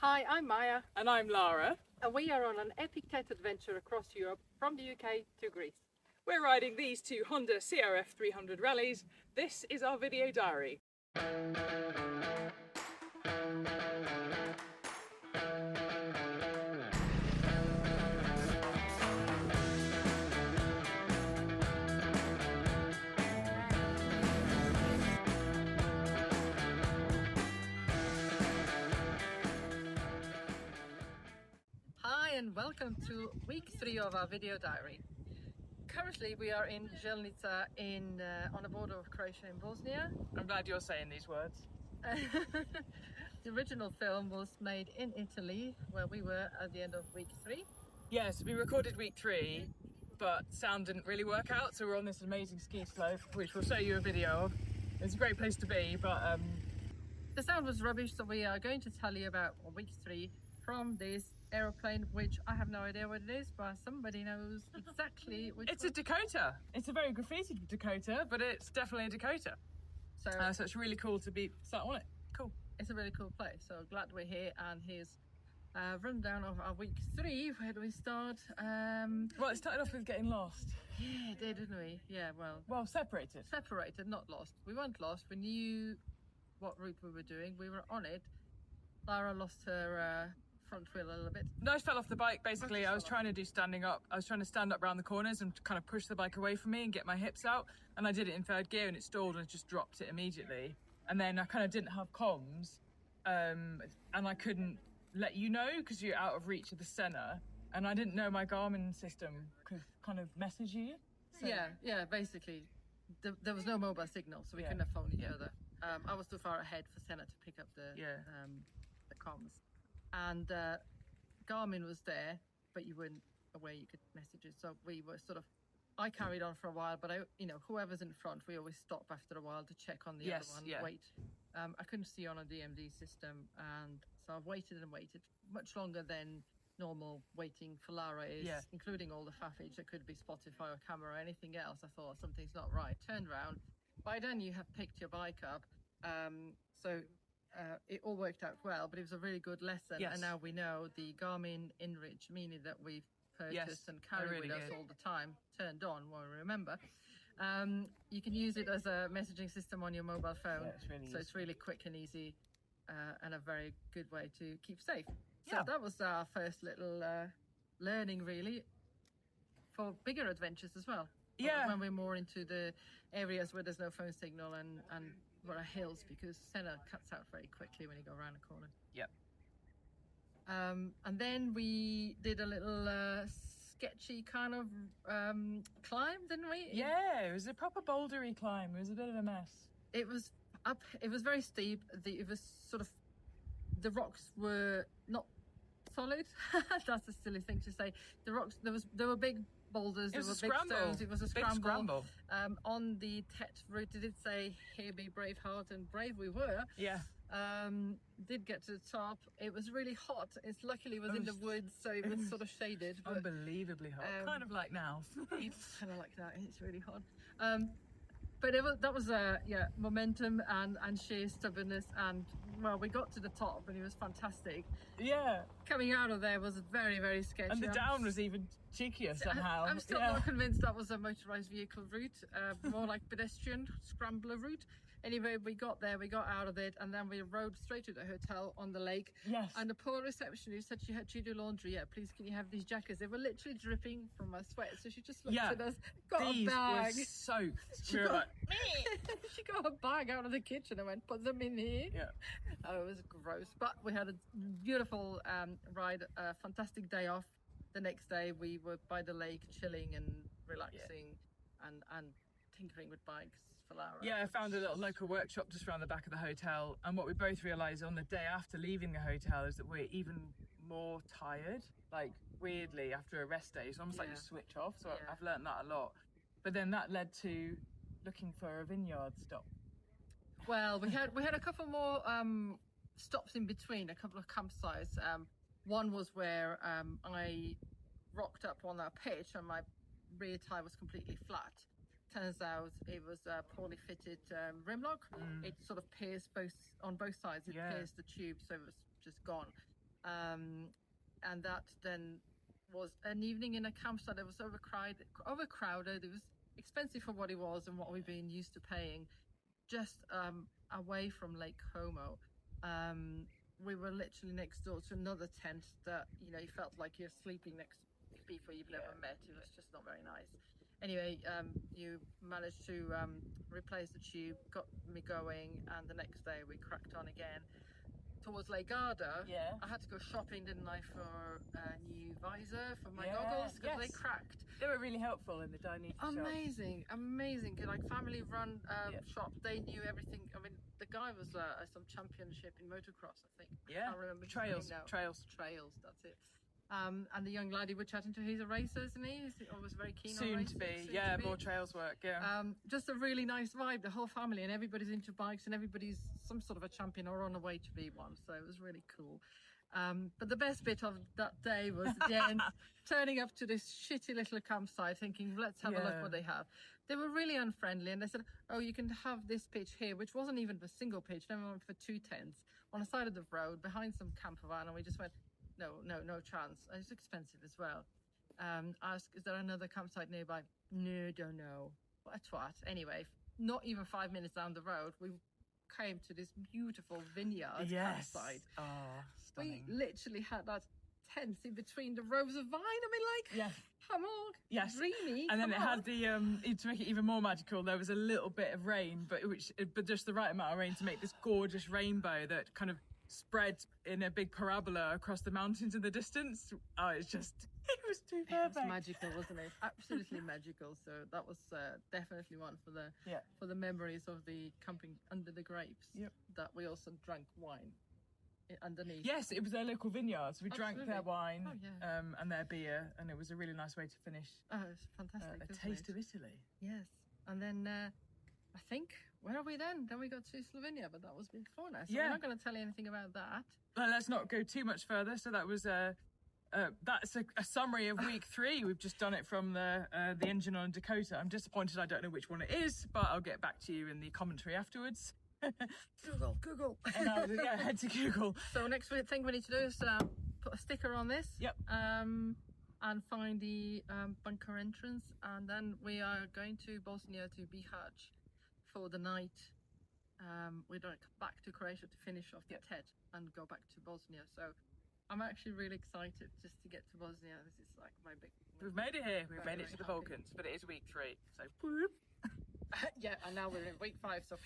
Hi, I'm Maja. And I'm Lara. And we are on an Epic TET adventure across Europe from the UK to Greece. We're riding these two Honda CRF 300 Rallys. This is our video diary. Hi and welcome to week 3 of our video diary. Currently we are in Željeznica on the border of Croatia and Bosnia. I'm glad you're saying these words. The original film was made in Italy, where we were at the end of week 3. Yes, we recorded week 3, but sound didn't really work out, so we're on this amazing ski slope, which we'll show you a video of. It's a great place to be, but the sound was rubbish, so we are going to tell you about week 3 from this aeroplane, which I have no idea what it is, but somebody knows exactly which it's one. A Dakota. It's a very graffitied Dakota, but it's definitely a Dakota. So it's really cool to be sat on it. Cool. It's a really cool place, so glad we're here. And here's a rundown of our week 3. Where do we start? Well, it started off with getting lost. Yeah, it did, didn't we? Yeah, well, separated, not lost. We weren't lost. We knew what route we were doing. We were on it. Lara lost her front wheel a little bit. No, I fell off the bike. Basically, I was trying to do standing up. I was trying to stand up around the corners and kind of push the bike away from me and get my hips out. And I did it in third gear and it stalled and just dropped it immediately. And then I kind of didn't have comms, and I couldn't let you know because you're out of reach of the centre. And I didn't know my Garmin system could kind of message you. So. Yeah, basically. There was no mobile signal, so we couldn't have phoned each other. I was too far ahead for Senna to pick up the comms. And Garmin was there, but you weren't aware you could message it. So we were sort of, I carried on for a while, but whoever's in front, we always stop after a while to check on the other one, wait. I couldn't see on a DMD system, and so I waited and waited, much longer than normal waiting for Lara is, including all the faffage. It could be Spotify or camera or anything else. I thought something's not right. Turned around. By then you have picked your bike up, so it all worked out well, but it was a really good lesson. And now we know the Garmin InReach Mini that we've purchased and carry with us all the time, turned on, well, remember. You can use it as a messaging system on your mobile phone. It's really quick and easy, and a very good way to keep safe. So that was our first little learning, really, for bigger adventures as well. When we're more into the areas where there's no phone signal and what are hills, because Senna cuts out very quickly when you go around a corner. And then we did a little sketchy kind of climb, didn't we? Yeah, it was a proper bouldery climb. It was a bit of a mess. It was very steep. It was sort of, the rocks were not solid. That's a silly thing to say. The rocks, there were big boulders, there were big stones. It was a scramble. On the TET route, did it say, "Here be brave heart," and brave we were. Did get to the top. It was really hot. Luckily it was in the woods, so it was sort of shaded. Unbelievably hot. Kind of like now. It's kind of like that. It's really hot. But that was momentum and sheer stubbornness, and well, we got to the top and it was fantastic. Coming out of there was very, very sketchy. And the down was even cheekier somehow. I'm still not convinced that was a motorised vehicle route, more like pedestrian scrambler route. Anyway, we got there, we got out of it, and then we rode straight to the hotel on the lake. And the poor receptionist said she had to do laundry. Please, can you have these jackets? They were literally dripping from my sweat, so she just looked at us, got a bag. Were soaked. She got a bag out of the kitchen and went, "Put them in here." Oh, it was gross. But we had a beautiful ride, a fantastic day off. The next day we were by the lake chilling and relaxing and tinkering with bikes. I found a little local workshop just around the back of the hotel, and what we both realised on the day after leaving the hotel is that we're even more tired, like weirdly after a rest day. It's almost like you switch off, so I've learned that a lot. But then that led to looking for a vineyard stop. Well, we had a couple more stops in between, a couple of campsites. One was where I rocked up on that pitch and my rear tyre was completely flat. Turns out it was a poorly fitted rim lock. It sort of pierced on both sides. It pierced the tube, so it was just gone. And that then was an evening in a campsite that was overcrowded. It was expensive for what it was and what we've been used to paying, just away from Lake Como. We were literally next door to another tent that, you know, you felt like you're sleeping next to people you've never met. It was just not very nice. Anyway, you managed to replace the tube, got me going, and the next day we cracked on again towards Lake Garda. I had to go shopping, didn't I, for a new visor for my goggles, because they cracked. They were really helpful in the Dainese shop. Amazing. Like family run shop. They knew everything. I mean, the guy was some championship in motocross, I think. I can't remember. Trails, that's it. And the young lad you were chatting to, he's a racer, isn't he? He's always very keen on racing. Soon to be. More trails work, just a really nice vibe, the whole family, and everybody's into bikes, and everybody's some sort of a champion or on the way to be one, so it was really cool. But the best bit of that day was at the end, turning up to this shitty little campsite thinking, let's have a look what they have. They were really unfriendly, and they said, oh, you can have this pitch here, which wasn't even a single pitch, never mind for 2 tents, on the side of the road, behind some camper van, and we just went, no chance. It's expensive as well. Asked, is there another campsite nearby? No, don't know. What a twat. Anyway, not even 5 minutes down the road, we came to this beautiful vineyard campsite. Oh, stunning. We literally had that tent in between the rows of vine. I mean, like, come on, dreamy. And then it had the to make it even more magical, there was a little bit of rain, but just the right amount of rain to make this gorgeous rainbow that kind of spread in a big parabola across the mountains in the distance. Oh, it was too perfect. It was magical, wasn't it? Absolutely magical. So that was definitely one for the memories of the camping under the grapes. That we also drank wine underneath. Yes, it was their local vineyards. We drank their wine and their beer, and it was a really nice way to finish. Oh, it was fantastic. A taste of Italy. Yes, and then I think, where are we then? Then we got to Slovenia, but that was before now. So we're not going to tell you anything about that. Well, let's not go too much further. So that was that's a summary of week 3. We've just done it from the engine on Dakota. I'm disappointed I don't know which one it is, but I'll get back to you in the commentary afterwards. Google. And I'll head to Google. So next thing we need to do is put a sticker on this. And find the bunker entrance, and then we are going to Bosnia to Bihać for the night. We're going back to Croatia to finish off the TET and go back to Bosnia. So I'm actually really excited just to get to Bosnia. This is like my big... We've made it here. We've made it to the Balkans, but it is week 3. So whoop. And now we're in week 5. So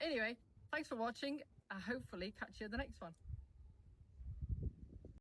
anyway, thanks for watching. Hopefully catch you at the next one.